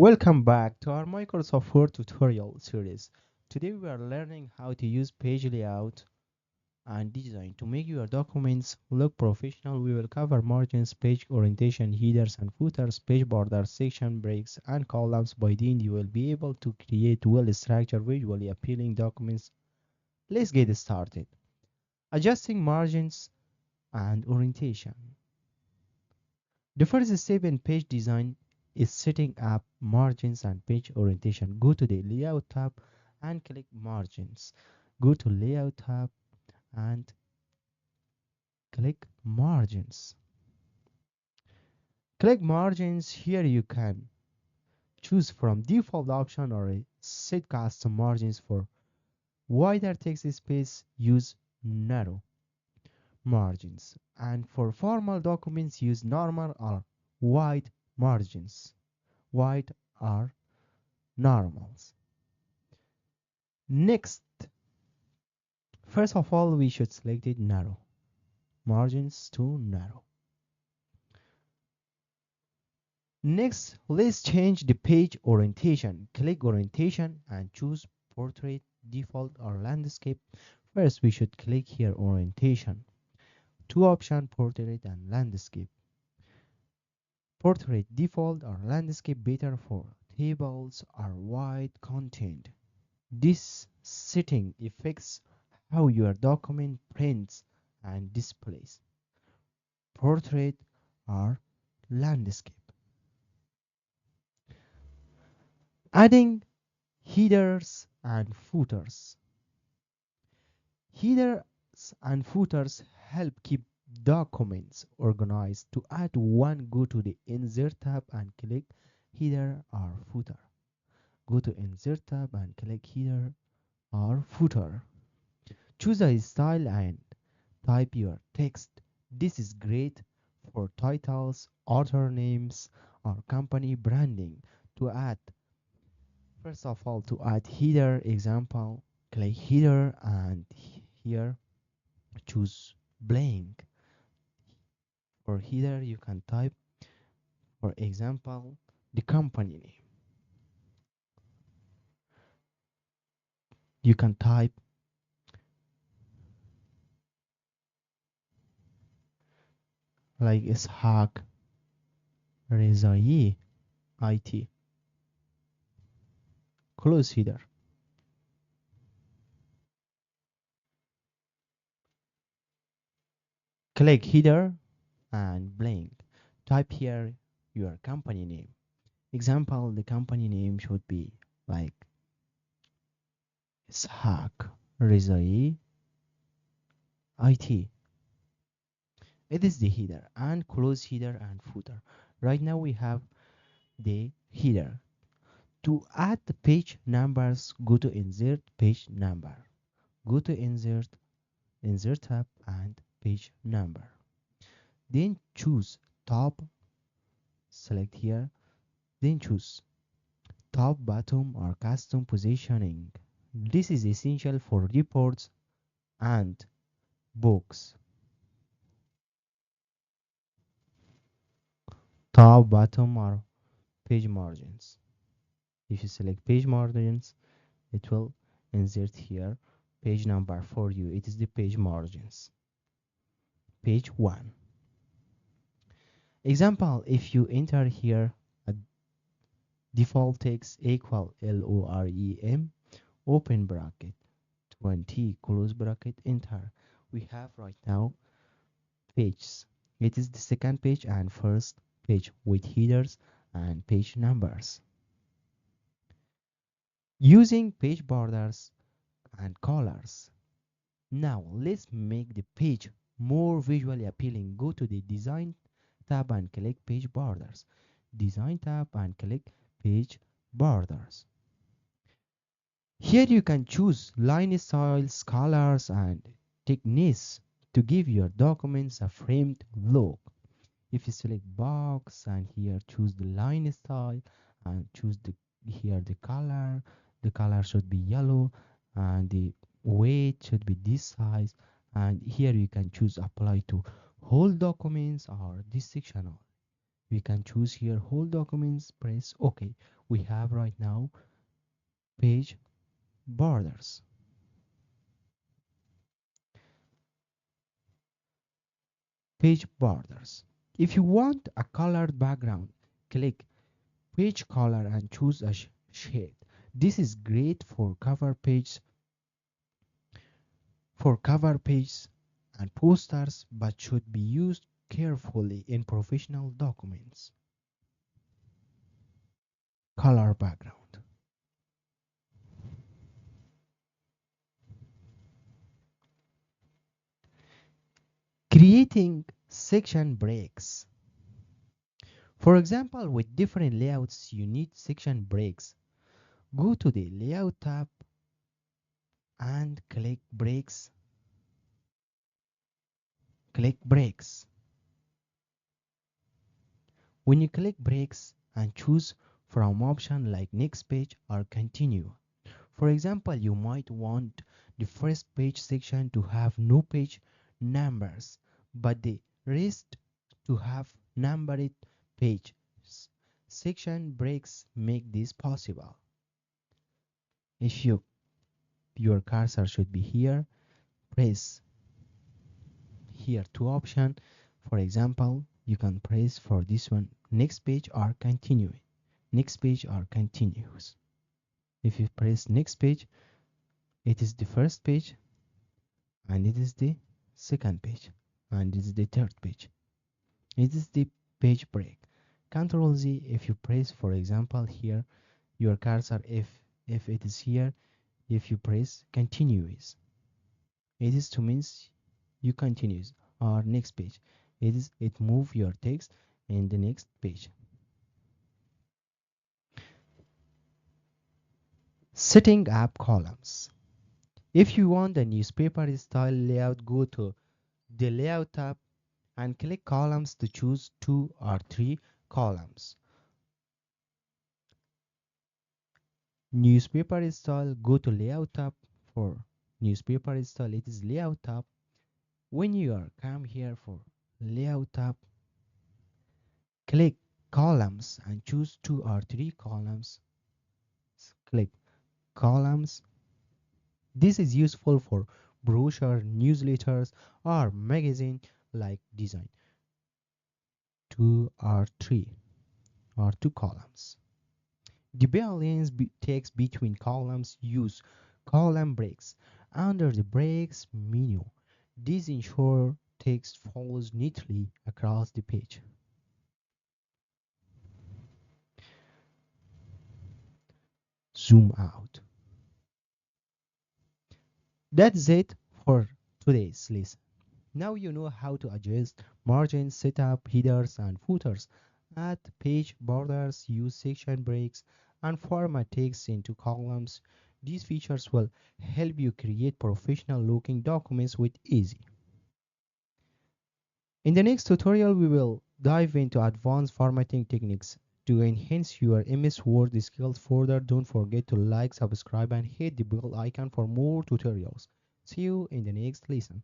Welcome back to our Microsoft Word tutorial series. Today we are learning how to use page layout and design to make your documents look professional. We will cover margins, page orientation, headers and footers, page borders, section breaks, and columns. By the end, you will be able to create well-structured, visually appealing documents. Let's get started. Adjusting margins and orientation. The first step in page design is setting up margins and page orientation. Go to the Layout tab and click Margins. Go to Layout tab and click Margins. Click Margins. Here you can choose from default option or set custom margins. For wider text space, use narrow margins, and for formal documents, use normal or wide margins. Wide are normals. Next, first of all, we should select it narrow. Margins to narrow. Next, let's change the page orientation. Click orientation and choose portrait, default or landscape. First, we should click here orientation. Two options, portrait and landscape. Portrait, default or landscape better for tables or wide content. This setting affects how your document prints and displays. Portrait or landscape. Adding headers and footers. Headers and footers help keep documents organized. To add one, go to the Insert tab and click Header or Footer. Go to Insert tab and click Header or Footer. Choose a style and type your text. This is great for titles, author names, or company branding. To add, first of all, to add header example, click header and here choose blank. For header, you can type, for example, the company name. You can type like Ishaq Rezai IT. Close header. Click header and blank. Type here your company name. Example, the company name should be like Ishaq Rezai IT. It is the header, and close header and footer. Right now we have the header. To add the page numbers, go to Insert Page Number. Go to Insert tab and Page Number. Then choose top, select here. Then choose top, bottom or custom positioning. This is essential for reports and books. Top, bottom or page margins. If you select page margins, it will insert here page number for you. It is the page margins. Page 1. Example, if you enter here a default text equal LOREM, open bracket, 20, close bracket, enter. We have right now pages. It is the second page and first page with headers and page numbers. Using page borders and colors. Now let's make the page more visually appealing. Go to the Design tab and click Page Borders. Design tab and click Page Borders. Here you can choose line styles, colors, and techniques to give your documents a framed look. If you select box and here choose the line style and choose the color should be yellow and the weight should be this size, and here you can choose apply to whole documents or this section. We can choose here whole documents, press OK. We have right now page borders. Page borders. If you want a colored background, click page color and choose a shade. This is great for cover pages and posters, but should be used carefully in professional documents. Color background. Creating section breaks. For example, with different layouts, you need section breaks. Go to the Layout tab and click Breaks. Click Breaks. When you click Breaks and choose from option like Next Page or Continue. For example, you might want the first page section to have no page numbers, but the rest to have numbered pages. Section breaks make this possible. If your cursor should be here, press here two options. For example, you can press for this one next page or continue. Next page or continuous. If you press next page, it is the first page and it is the second page and it is the third page. It is the page break. Ctrl Z if you press, for example, here your cursor, if it is here, if you press continuous, it is to means you continues, or next page, it move your text in the next page. Setting up columns. If you want a newspaper style layout, go to the Layout tab and click Columns to choose 2 or 3 columns. Newspaper style, go to Layout tab. For newspaper style, it is Layout tab. When you are come here for Layout tab, click Columns and choose 2 or 3 columns. Click Columns. This is useful for brochure, newsletters, or magazine like design. 2 or 3 or 2 columns. The balance text between columns use column breaks. Under the breaks menu, these ensure text follows neatly across the page. Zoom out. That's it for today's lesson. Now you know how to adjust margins, setup, headers, and footers, add page borders, use section breaks, and format text into columns. These features will help you create professional-looking documents with ease. In the next tutorial, we will dive into advanced formatting techniques to enhance your MS Word skills further. Don't forget to like, subscribe, and hit the bell icon for more tutorials. See you in the next lesson.